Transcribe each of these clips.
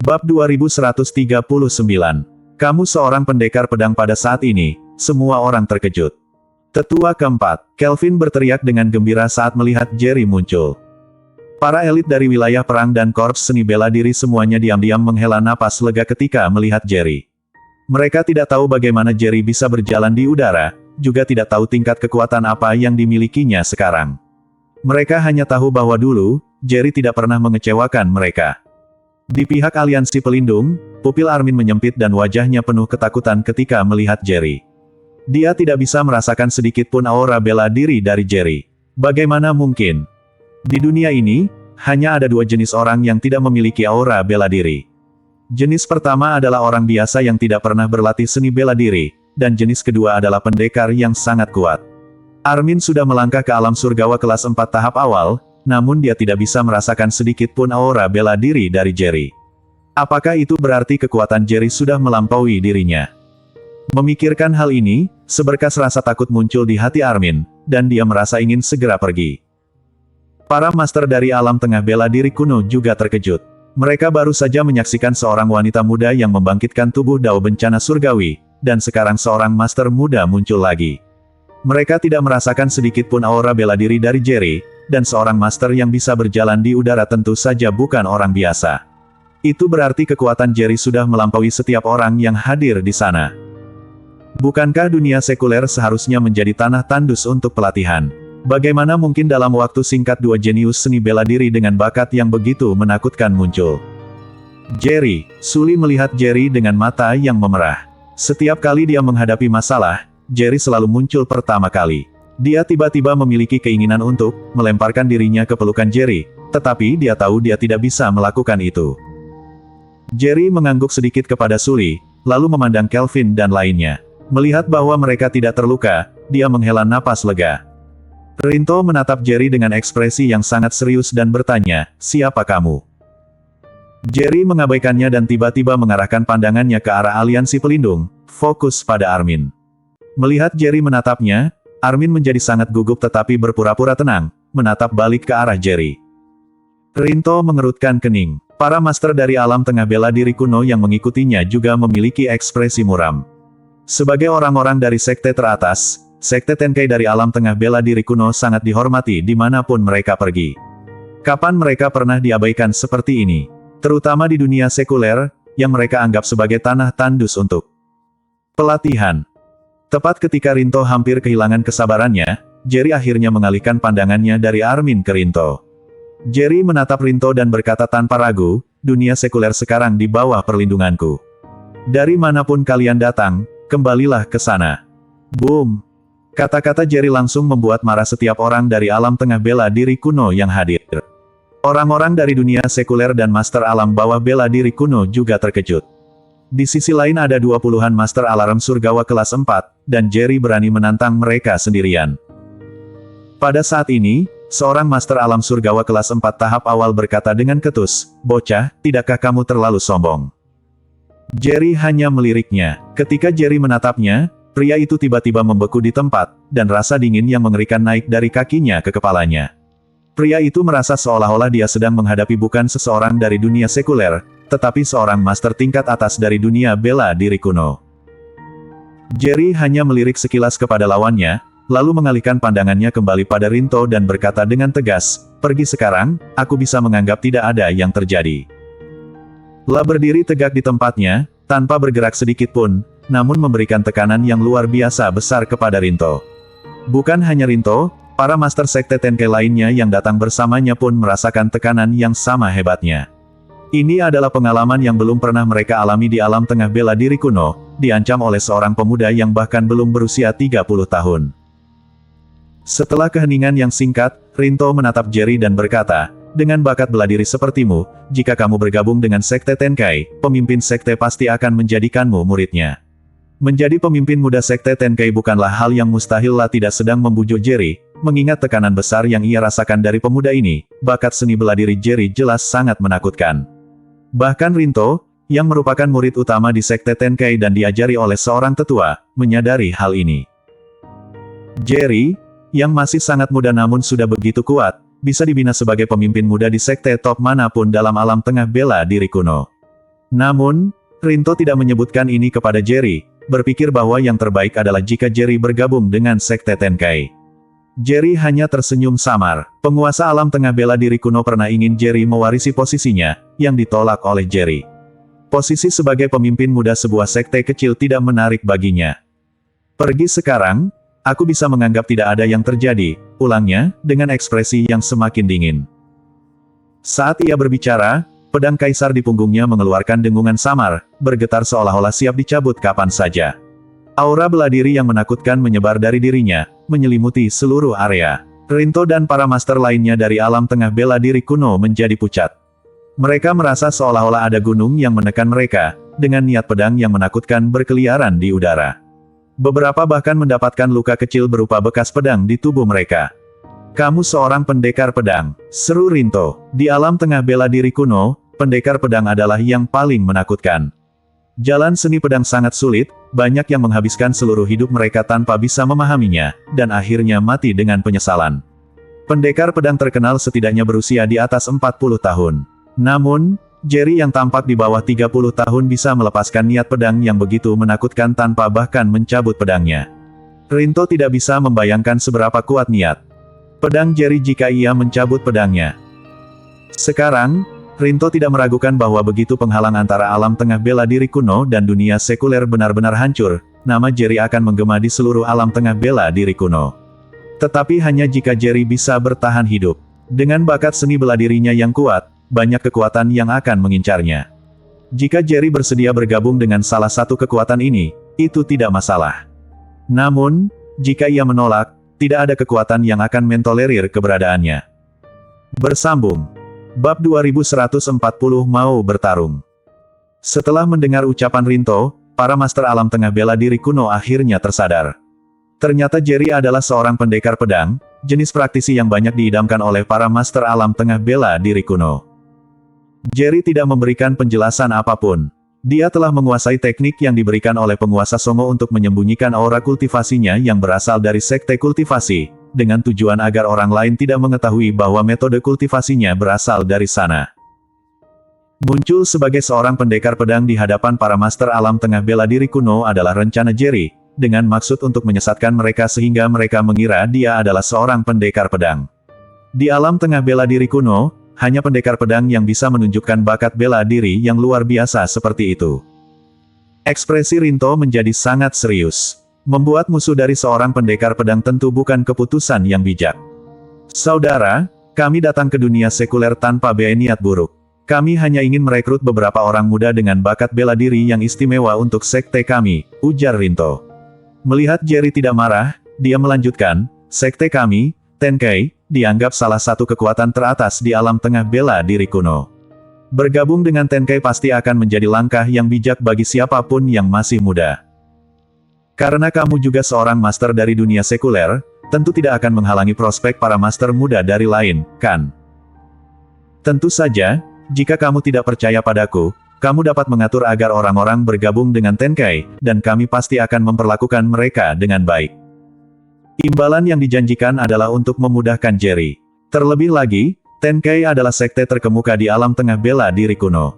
Bab 2139. Kamu seorang pendekar pedang pada saat ini, semua orang terkejut. Tetua keempat, Kelvin berteriak dengan gembira saat melihat Jerry muncul. Para elit dari wilayah perang dan korps seni bela diri semuanya diam-diam menghela napas lega ketika melihat Jerry. Mereka tidak tahu bagaimana Jerry bisa berjalan di udara, juga tidak tahu tingkat kekuatan apa yang dimilikinya sekarang. Mereka hanya tahu bahwa dulu, Jerry tidak pernah mengecewakan mereka. Di pihak aliansi pelindung, pupil Armin menyempit dan wajahnya penuh ketakutan ketika melihat Jerry. Dia tidak bisa merasakan sedikit pun aura bela diri dari Jerry. Bagaimana mungkin? Di dunia ini, hanya ada dua jenis orang yang tidak memiliki aura bela diri. Jenis pertama adalah orang biasa yang tidak pernah berlatih seni bela diri, dan jenis kedua adalah pendekar yang sangat kuat. Armin sudah melangkah ke alam surgawa kelas 4 tahap awal, namun dia tidak bisa merasakan sedikit pun aura bela diri dari Jerry. Apakah itu berarti kekuatan Jerry sudah melampaui dirinya? Memikirkan hal ini, seberkas rasa takut muncul di hati Armin, dan dia merasa ingin segera pergi. Para master dari alam tengah bela diri kuno juga terkejut. Mereka baru saja menyaksikan seorang wanita muda yang membangkitkan tubuh Dao bencana surgawi, dan sekarang seorang master muda muncul lagi. Mereka tidak merasakan sedikit pun aura bela diri dari Jerry, dan seorang master yang bisa berjalan di udara tentu saja bukan orang biasa. Itu berarti kekuatan Jerry sudah melampaui setiap orang yang hadir di sana. Bukankah dunia sekuler seharusnya menjadi tanah tandus untuk pelatihan? Bagaimana mungkin dalam waktu singkat dua jenius seni bela diri dengan bakat yang begitu menakutkan muncul? Jerry, Sully melihat Jerry dengan mata yang memerah. Setiap kali dia menghadapi masalah, Jerry selalu muncul pertama kali. Dia tiba-tiba memiliki keinginan untuk melemparkan dirinya ke pelukan Jerry, tetapi dia tahu dia tidak bisa melakukan itu. Jerry mengangguk sedikit kepada Sully, lalu memandang Kelvin dan lainnya. Melihat bahwa mereka tidak terluka, dia menghela napas lega. Rinto menatap Jerry dengan ekspresi yang sangat serius dan bertanya, "Siapa kamu?" Jerry mengabaikannya dan tiba-tiba mengarahkan pandangannya ke arah aliansi pelindung, fokus pada Armin. Melihat Jerry menatapnya, Armin menjadi sangat gugup tetapi berpura-pura tenang, menatap balik ke arah Jerry. Rinto mengerutkan kening. Para master dari alam tengah bela diri kuno yang mengikutinya juga memiliki ekspresi muram. Sebagai orang-orang dari sekte teratas, sekte Tenkei dari alam tengah bela diri kuno sangat dihormati dimanapun mereka pergi. Kapan mereka pernah diabaikan seperti ini? Terutama di dunia sekuler, yang mereka anggap sebagai tanah tandus untuk pelatihan. Tepat ketika Rinto hampir kehilangan kesabarannya, Jerry akhirnya mengalihkan pandangannya dari Armin ke Rinto. Jerry menatap Rinto dan berkata tanpa ragu, "Dunia sekuler sekarang di bawah perlindunganku. Dari manapun kalian datang, kembalilah ke sana." Boom! Kata-kata Jerry langsung membuat marah setiap orang dari alam tengah bela diri kuno yang hadir. Orang-orang dari dunia sekuler dan master alam bawah bela diri kuno juga terkejut. Di sisi lain ada 20-an master alarm surgawa kelas 4, dan Jerry berani menantang mereka sendirian. Pada saat ini, seorang master alam surgawa kelas 4 tahap awal berkata dengan ketus, "Bocah, tidakkah kamu terlalu sombong?" Jerry hanya meliriknya. Ketika Jerry menatapnya, pria itu tiba-tiba membeku di tempat, dan rasa dingin yang mengerikan naik dari kakinya ke kepalanya. Pria itu merasa seolah-olah dia sedang menghadapi bukan seseorang dari dunia sekuler, tetapi seorang master tingkat atas dari dunia bela diri kuno. Jerry hanya melirik sekilas kepada lawannya, lalu mengalihkan pandangannya kembali pada Rinto dan berkata dengan tegas, "Pergi sekarang, aku bisa menganggap tidak ada yang terjadi." La berdiri tegak di tempatnya, tanpa bergerak sedikit pun, namun memberikan tekanan yang luar biasa besar kepada Rinto. Bukan hanya Rinto, para master sekte Tenkei lainnya yang datang bersamanya pun merasakan tekanan yang sama hebatnya. Ini adalah pengalaman yang belum pernah mereka alami di alam tengah bela diri kuno, diancam oleh seorang pemuda yang bahkan belum berusia 30 tahun. Setelah keheningan yang singkat, Rinto menatap Jerry dan berkata, "Dengan bakat bela diri sepertimu, jika kamu bergabung dengan sekte Tenkei, pemimpin sekte pasti akan menjadikanmu muridnya." Menjadi pemimpin muda sekte Tenkei bukanlah hal yang mustahil. La tidak sedang membujuk Jerry, mengingat tekanan besar yang ia rasakan dari pemuda ini. Bakat seni bela diri Jerry jelas sangat menakutkan. Bahkan Rinto, yang merupakan murid utama di sekte Tenkei dan diajari oleh seorang tetua, menyadari hal ini. Jerry, yang masih sangat muda namun sudah begitu kuat, bisa dibina sebagai pemimpin muda di sekte top manapun dalam alam tengah bela diri kuno. Namun, Rinto tidak menyebutkan ini kepada Jerry, berpikir bahwa yang terbaik adalah jika Jerry bergabung dengan Sekte Tenkai. Jerry hanya tersenyum samar. Penguasa alam tengah bela diri kuno pernah ingin Jerry mewarisi posisinya, yang ditolak oleh Jerry. Posisi sebagai pemimpin muda sebuah sekte kecil tidak menarik baginya. Pergi sekarang, aku bisa menganggap tidak ada yang terjadi, ulangnya, dengan ekspresi yang semakin dingin. Saat ia berbicara, pedang kaisar di punggungnya mengeluarkan dengungan samar, bergetar seolah-olah siap dicabut kapan saja. Aura bela diri yang menakutkan menyebar dari dirinya, menyelimuti seluruh area. Rinto dan para master lainnya dari alam tengah bela diri kuno menjadi pucat. Mereka merasa seolah-olah ada gunung yang menekan mereka, dengan niat pedang yang menakutkan berkeliaran di udara. Beberapa bahkan mendapatkan luka kecil berupa bekas pedang di tubuh mereka. Kamu seorang pendekar pedang, seru Rinto. Di alam tengah bela diri kuno, pendekar pedang adalah yang paling menakutkan. Jalan seni pedang sangat sulit, banyak yang menghabiskan seluruh hidup mereka tanpa bisa memahaminya, dan akhirnya mati dengan penyesalan. Pendekar pedang terkenal setidaknya berusia di atas 40 tahun. Namun, Jerry yang tampak di bawah 30 tahun bisa melepaskan niat pedang yang begitu menakutkan tanpa bahkan mencabut pedangnya. Rinto tidak bisa membayangkan seberapa kuat niat pedang Jerry jika ia mencabut pedangnya. Sekarang, Rinto tidak meragukan bahwa begitu penghalang antara alam tengah bela diri kuno dan dunia sekuler benar-benar hancur, nama Jerry akan menggema di seluruh alam tengah bela diri kuno. Tetapi hanya jika Jerry bisa bertahan hidup. Dengan bakat seni bela dirinya yang kuat, banyak kekuatan yang akan mengincarnya. Jika Jerry bersedia bergabung dengan salah satu kekuatan ini, itu tidak masalah. Namun, jika ia menolak, tidak ada kekuatan yang akan mentolerir keberadaannya. Bersambung. Bab 2140 mau bertarung. Setelah mendengar ucapan Rinto, para master alam tengah bela diri kuno akhirnya tersadar. Ternyata Jerry adalah seorang pendekar pedang, jenis praktisi yang banyak diidamkan oleh para master alam tengah bela diri kuno. Jerry tidak memberikan penjelasan apapun. Dia telah menguasai teknik yang diberikan oleh penguasa Songo untuk menyembunyikan aura kultivasinya yang berasal dari sekte kultivasi, dengan tujuan agar orang lain tidak mengetahui bahwa metode kultivasinya berasal dari sana. Muncul sebagai seorang pendekar pedang di hadapan para master alam tengah bela diri kuno adalah rencana Jerry, dengan maksud untuk menyesatkan mereka sehingga mereka mengira dia adalah seorang pendekar pedang. Di alam tengah bela diri kuno, hanya pendekar pedang yang bisa menunjukkan bakat bela diri yang luar biasa seperti itu. Ekspresi Rinto menjadi sangat serius. Membuat musuh dari seorang pendekar pedang tentu bukan keputusan yang bijak. Saudara, kami datang ke dunia sekuler tanpa niat buruk. Kami hanya ingin merekrut beberapa orang muda dengan bakat bela diri yang istimewa untuk sekte kami, ujar Rinto. Melihat Jerry tidak marah, dia melanjutkan, sekte kami, Tenkai, dianggap salah satu kekuatan teratas di alam tengah bela diri kuno. Bergabung dengan Tenkai pasti akan menjadi langkah yang bijak bagi siapapun yang masih muda. Karena kamu juga seorang master dari dunia sekuler, tentu tidak akan menghalangi prospek para master muda dari lain, kan? Tentu saja, jika kamu tidak percaya padaku, kamu dapat mengatur agar orang-orang bergabung dengan Tenkai, dan kami pasti akan memperlakukan mereka dengan baik. Imbalan yang dijanjikan adalah untuk memudahkan Jerry. Terlebih lagi, Tenkai adalah sekte terkemuka di alam tengah bela diri kuno.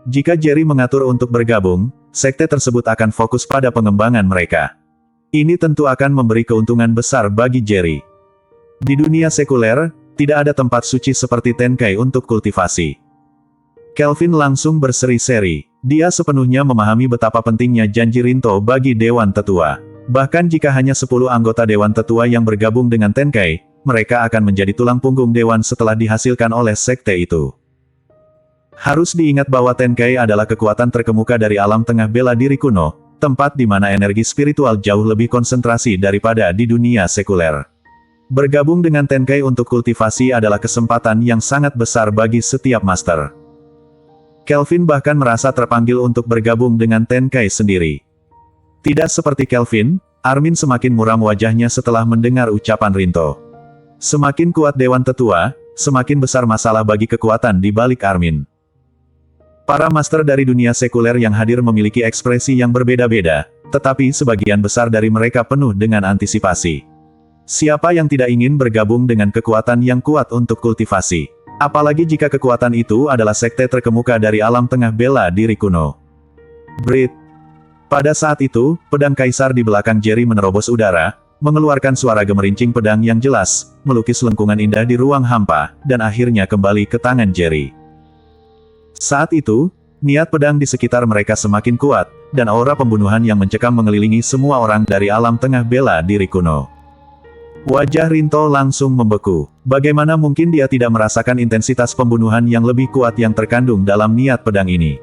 Jika Jerry mengatur untuk bergabung, sekte tersebut akan fokus pada pengembangan mereka. Ini tentu akan memberi keuntungan besar bagi Jerry. Di dunia sekuler, tidak ada tempat suci seperti Tenkai untuk kultivasi. Kelvin langsung berseri-seri. Dia sepenuhnya memahami betapa pentingnya janji Rinto bagi Dewan Tetua. Bahkan jika hanya 10 anggota Dewan Tetua yang bergabung dengan Tenkai, mereka akan menjadi tulang punggung Dewan setelah dihasilkan oleh sekte itu. Harus diingat bahwa Tenkai adalah kekuatan terkemuka dari alam tengah bela diri kuno, tempat di mana energi spiritual jauh lebih konsentrasi daripada di dunia sekuler. Bergabung dengan Tenkai untuk kultivasi adalah kesempatan yang sangat besar bagi setiap master. Kelvin bahkan merasa terpanggil untuk bergabung dengan Tenkai sendiri. Tidak seperti Kelvin, Armin semakin muram wajahnya setelah mendengar ucapan Rinto. Semakin kuat Dewan Tetua, semakin besar masalah bagi kekuatan di balik Armin. Para master dari dunia sekuler yang hadir memiliki ekspresi yang berbeda-beda, tetapi sebagian besar dari mereka penuh dengan antisipasi. Siapa yang tidak ingin bergabung dengan kekuatan yang kuat untuk kultivasi? Apalagi jika kekuatan itu adalah sekte terkemuka dari alam tengah bela diri kuno. Brit. Pada saat itu, pedang kaisar di belakang Jerry menerobos udara, mengeluarkan suara gemerincing pedang yang jelas, melukis lengkungan indah di ruang hampa, dan akhirnya kembali ke tangan Jerry. Saat itu, niat pedang di sekitar mereka semakin kuat, dan aura pembunuhan yang mencekam mengelilingi semua orang dari alam tengah bela diri kuno. Wajah Rinto langsung membeku. Bagaimana mungkin dia tidak merasakan intensitas pembunuhan yang lebih kuat yang terkandung dalam niat pedang ini?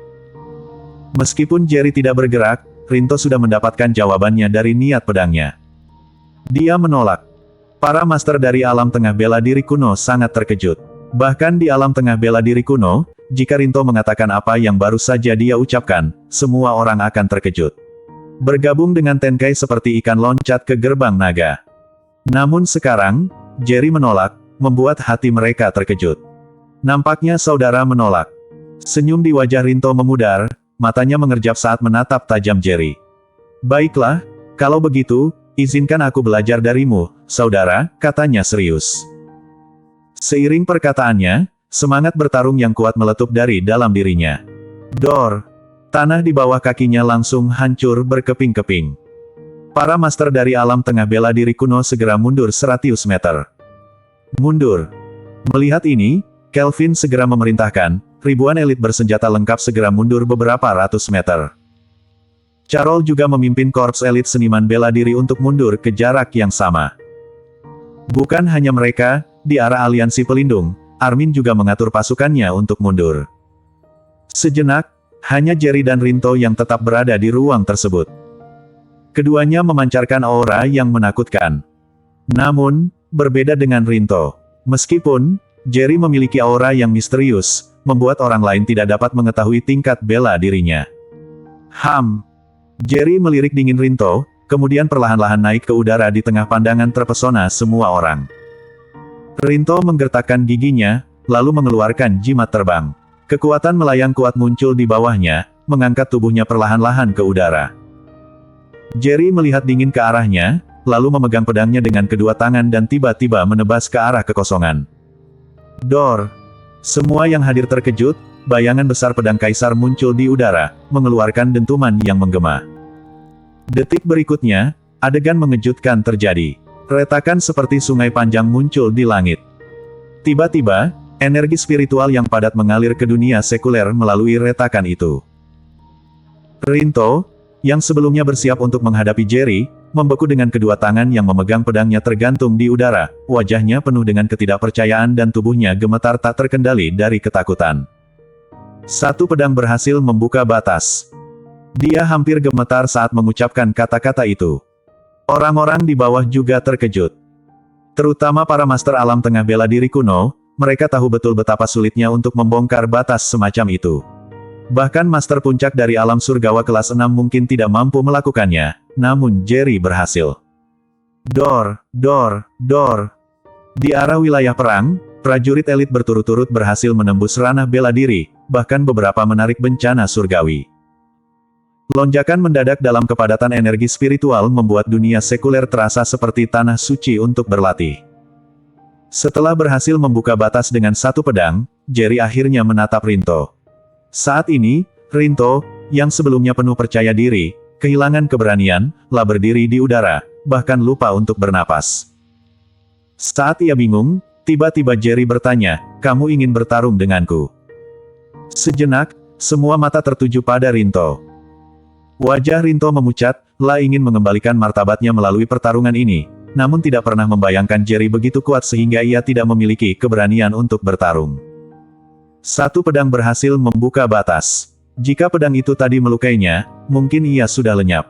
Meskipun Jerry tidak bergerak, Rinto sudah mendapatkan jawabannya dari niat pedangnya. Dia menolak. Para master dari alam tengah bela diri kuno sangat terkejut. Bahkan di alam tengah bela diri kuno, jika Rinto mengatakan apa yang baru saja dia ucapkan, semua orang akan terkejut. Bergabung dengan Tenkai seperti ikan loncat ke gerbang naga. Namun sekarang, Jerry menolak, membuat hati mereka terkejut. Nampaknya saudara menolak. Senyum di wajah Rinto memudar, matanya mengerjap saat menatap tajam Jerry. Baiklah, kalau begitu, izinkan aku belajar darimu, saudara, katanya serius. Seiring perkataannya, semangat bertarung yang kuat meletup dari dalam dirinya. Dor! Tanah di bawah kakinya langsung hancur berkeping-keping. Para master dari alam tengah bela diri kuno segera mundur 100 meter. Mundur. Melihat ini, Kelvin segera memerintahkan, ribuan elit bersenjata lengkap segera mundur beberapa ratus meter. Carol juga memimpin korps elit seniman bela diri untuk mundur ke jarak yang sama. Bukan hanya mereka, di arah aliansi pelindung, Armin juga mengatur pasukannya untuk mundur. Sejenak, hanya Jerry dan Rinto yang tetap berada di ruang tersebut. Keduanya memancarkan aura yang menakutkan. Namun, berbeda dengan Rinto. Meskipun Jerry memiliki aura yang misterius, membuat orang lain tidak dapat mengetahui tingkat bela dirinya. Jerry melirik dingin Rinto, kemudian perlahan-lahan naik ke udara di tengah pandangan terpesona semua orang. Rinto menggertakkan giginya, lalu mengeluarkan jimat terbang. Kekuatan melayang kuat muncul di bawahnya, mengangkat tubuhnya perlahan-lahan ke udara. Jerry melihat dingin ke arahnya, lalu memegang pedangnya dengan kedua tangan dan tiba-tiba menebas ke arah kekosongan. Dor! Semua yang hadir terkejut, bayangan besar pedang kaisar muncul di udara, mengeluarkan dentuman yang menggema. Detik berikutnya, adegan mengejutkan terjadi. Retakan seperti sungai panjang muncul di langit. Tiba-tiba, energi spiritual yang padat mengalir ke dunia sekuler melalui retakan itu. Rinto, yang sebelumnya bersiap untuk menghadapi Jerry, membeku dengan kedua tangan yang memegang pedangnya tergantung di udara, wajahnya penuh dengan ketidakpercayaan dan tubuhnya gemetar tak terkendali dari ketakutan. Satu pedang berhasil membuka batas. Dia hampir gemetar saat mengucapkan kata-kata itu. Orang-orang di bawah juga terkejut. Terutama para master alam tengah bela diri kuno, mereka tahu betul betapa sulitnya untuk membongkar batas semacam itu. Bahkan master puncak dari alam surgawa kelas 6 mungkin tidak mampu melakukannya, namun Jerry berhasil. Dor! Di arah wilayah perang, prajurit elit berturut-turut berhasil menembus ranah bela diri, bahkan beberapa menarik bencana surgawi. Lonjakan mendadak dalam kepadatan energi spiritual membuat dunia sekuler terasa seperti tanah suci untuk berlatih. Setelah berhasil membuka batas dengan satu pedang, Jerry akhirnya menatap Rinto. Saat ini, Rinto, yang sebelumnya penuh percaya diri, kehilangan keberanian, lah berdiri di udara, bahkan lupa untuk bernapas. Saat ia bingung, tiba-tiba Jerry bertanya, "Kamu ingin bertarung denganku?" Sejenak, semua mata tertuju pada Rinto. Wajah Rinto memucat, lah ingin mengembalikan martabatnya melalui pertarungan ini, namun tidak pernah membayangkan Jerry begitu kuat sehingga ia tidak memiliki keberanian untuk bertarung. Satu pedang berhasil membuka batas. Jika pedang itu tadi melukainya, mungkin ia sudah lenyap.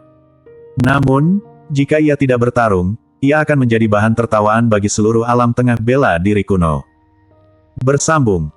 Namun, jika ia tidak bertarung, ia akan menjadi bahan tertawaan bagi seluruh alam tengah bela diri kuno. Bersambung.